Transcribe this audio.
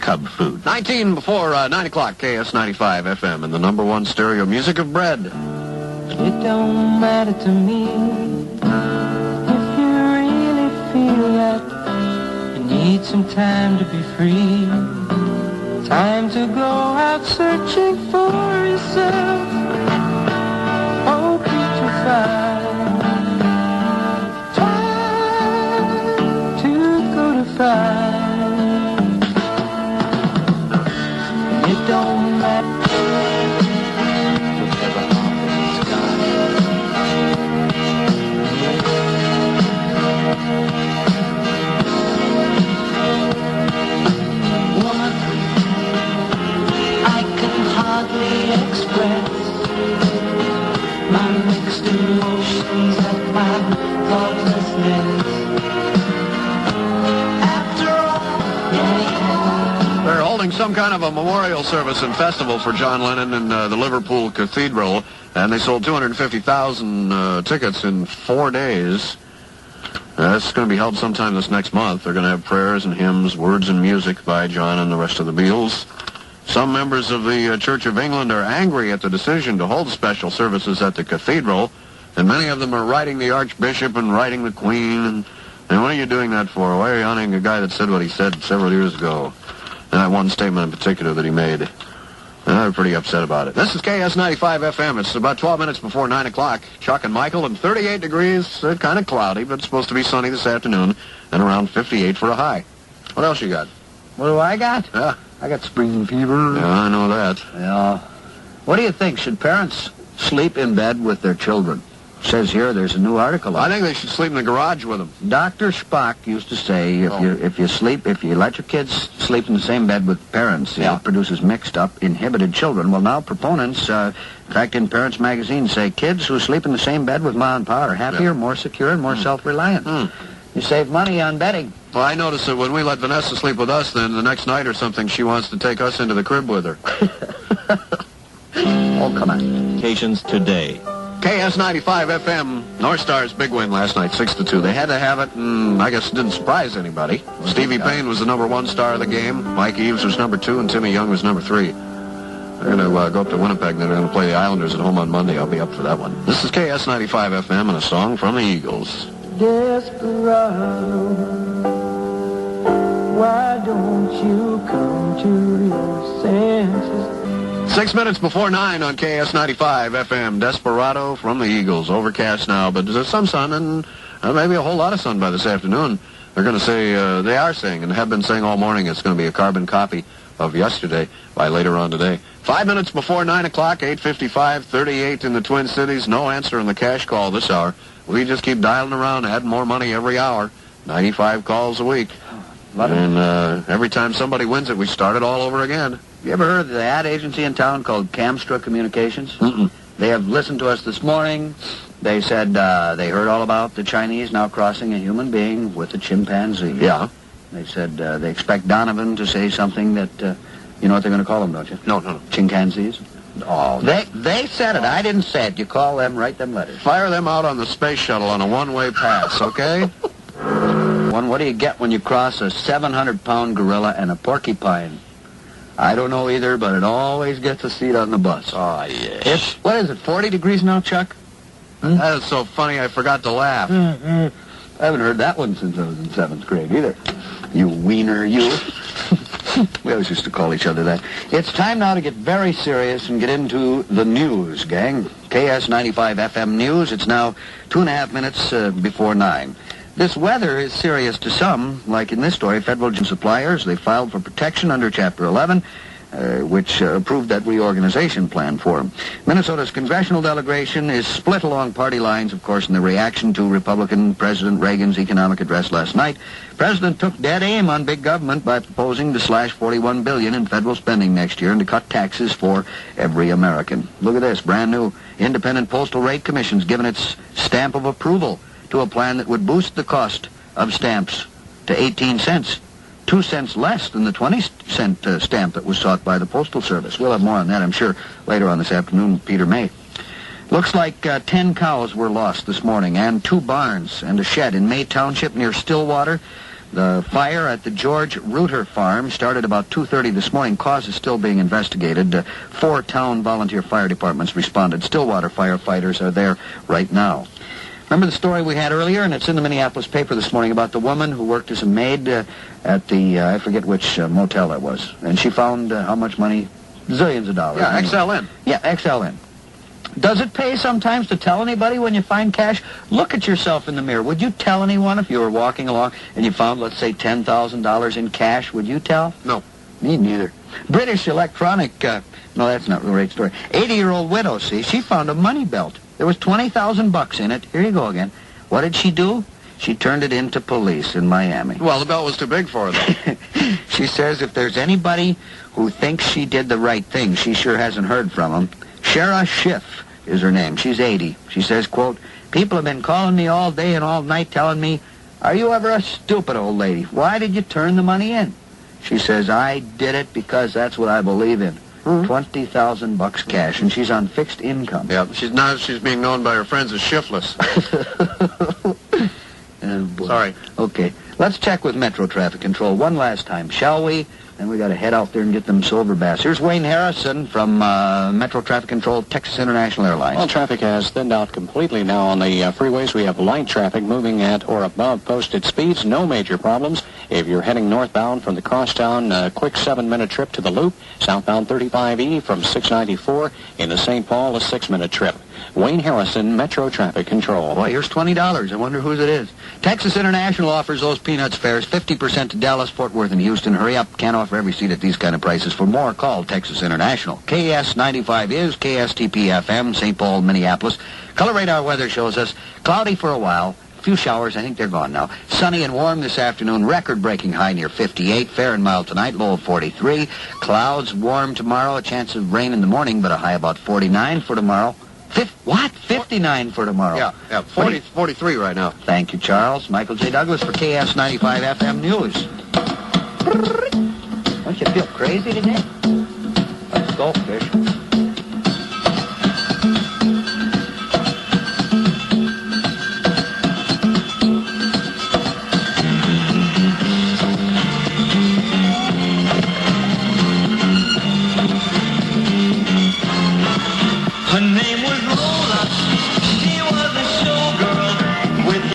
cub food. 19 before 9 o'clock, KS95 FM, and the number one stereo music of bread. It don't matter to me if you really feel that you need some time to be free. Time to go out searching for yourself. Hope to find time to go to find. It don't matter. Express my mixed emotions at my thoughtlessness. After all, They're holding some kind of a memorial service and festival for John Lennon in the Liverpool Cathedral, and they sold 250,000 tickets in 4 days. That's going to be held sometime this next month. They're going to have prayers and hymns, words and music by John and the rest of the Beatles. Some members of the Church of England are angry at the decision to hold special services at the cathedral, and many of them are writing the Archbishop and writing the Queen. And what are you doing that for? Why are you honoring a guy that said what he said several years ago? And that one statement in particular that he made. And they're pretty upset about it. This is KS95 FM. It's about 12 minutes before 9 o'clock. Chuck and Michael, and 38 degrees. Kind of cloudy, but it's supposed to be sunny this afternoon, and around 58 for a high. What else you got? What do I got? Yeah. I got spring fever. Yeah, I know that. Yeah. What do you think? Should parents sleep in bed with their children? Says here, there's a new article on I think they should sleep in the garage with them. Dr. Spock used to say if you let your kids sleep in the same bed with parents, it produces mixed up, inhibited children. Well, now proponents, in fact, in Parents Magazine, say kids who sleep in the same bed with mom and pa are happier, more secure, and more self-reliant. You save money on bedding. Well, I noticed that when we let Vanessa sleep with us, then the next night or something, she wants to take us into the crib with her. Oh, come on. Occasions today. KS95 FM, North Star's big win last night, 6-2. They had to have it, and I guess it didn't surprise anybody. Stevie Payne was the number one star of the game. Mike Eves was number 2, and Timmy Young was number 3. They're going to go up to Winnipeg, and they're going to play the Islanders at home on Monday. I'll be up for that one. This is KS95 FM and a song from the Eagles. Desperado, why don't you come to your senses? 6 minutes before 9 on KS95 FM. Desperado from the Eagles. Overcast now, but there's some sun and maybe a whole lot of sun by this afternoon. They're going to say, they are saying, and have been saying all morning, it's going to be a carbon copy of yesterday by later on today. 5 minutes before 9 o'clock, 8:55, 38 in the Twin Cities. No answer in the cash call this hour. We just keep dialing around, adding more money every hour. 95 calls a week. And every time somebody wins it, we start it all over again. You ever heard of the ad agency in town called Camstra Communications? Mm-mm. They have listened to us this morning. They said they heard all about the Chinese now crossing a human being with a chimpanzee. Yeah. They said they expect Donovan to say something that, you know what they're going to call them, don't you? No. Chimpanzees? Oh, they said it. I didn't say it. You call them, write them letters. Fire them out on the space shuttle on a one-way pass, okay? What do you get when you cross a 700-pound gorilla and a porcupine? I don't know either, but it always gets a seat on the bus. Oh, yeah. What is it, 40 degrees now, Chuck? That is so funny, I forgot to laugh. I haven't heard that one since I was in 7th grade either. You wiener, you. We always used to call each other that. It's time now to get very serious and get into the news, gang. KS95 FM News. It's now 2.5 minutes before 9. This weather is serious to some, like in this story, federal suppliers, they filed for protection under Chapter 11, which approved that reorganization plan for them. Minnesota's congressional delegation is split along party lines, of course, in the reaction to Republican President Reagan's economic address last night. The president took dead aim on big government by proposing to slash $41 billion in federal spending next year and to cut taxes for every American. Look at this, brand new Independent Postal Rate Commission's given its stamp of approval to a plan that would boost the cost of stamps to 18 cents, 2 cents less than the 20-cent stamp that was sought by the Postal Service. We'll have more on that, I'm sure, later on this afternoon with Peter May. Looks like 10 cows were lost this morning, and 2 barns and a shed in May Township near Stillwater. The fire at the George Reuter farm started about 2:30 this morning. Cause is still being investigated. 4 town volunteer fire departments responded. Stillwater firefighters are there right now. Remember the story we had earlier, and it's in the Minneapolis paper this morning, about the woman who worked as a maid at the, I forget which motel it was. And she found how much money? Zillions of dollars. Yeah, XLN. Yeah, XLN. Does it pay sometimes to tell anybody when you find cash? Look at yourself in the mirror. Would you tell anyone if you were walking along and you found, let's say, $10,000 in cash? Would you tell? No. Me neither. British electronic, no, that's not the right story. 80-year-old widow, see, she found a money belt. There was 20,000 bucks in it. Here you go again. What did she do? She turned it into police in Miami. Well, the belt was too big for her, though. She says if there's anybody who thinks she did the right thing, she sure hasn't heard from them. Shara Schiff is her name. She's 80. She says, quote, people have been calling me all day and all night telling me, are you ever a stupid old lady? Why did you turn the money in? She says, I did it because that's what I believe in. 20,000 bucks cash, and she's on fixed income. Yeah, she's being known by her friends as Shiftless. Oh, boy. Sorry. Okay. Let's check with Metro Traffic Control one last time, shall we? Then we got to head out there and get them silver bass. Here's Wayne Harrison from Metro Traffic Control, Texas International Airlines. Well, traffic has thinned out completely now on the freeways. We have light traffic moving at or above posted speeds. No major problems. If you're heading northbound from the crosstown, quick 7-minute trip to the Loop. Southbound 35E from 694 into St. Paul, a 6-minute trip. Wayne Harrison, Metro Traffic Control. Boy, here's $20. I wonder whose it is. Texas International offers those Peanuts fares 50% to Dallas, Fort Worth, and Houston. Hurry up. Can't offer every seat at these kind of prices. For more, call Texas International. KS95 is KSTP-FM, St. Paul, Minneapolis. Color radar weather shows us cloudy for a while. A few showers. I think they're gone now. Sunny and warm this afternoon. Record-breaking high near 58. Fair and mild tonight. Low of 43. Clouds warm tomorrow. A chance of rain in the morning, but a high about 49 for tomorrow. 59 for tomorrow. Yeah, 43 right now. Thank you, Charles. Michael J. Douglas for KS95 FM News. Don't you feel crazy today? Like goldfish.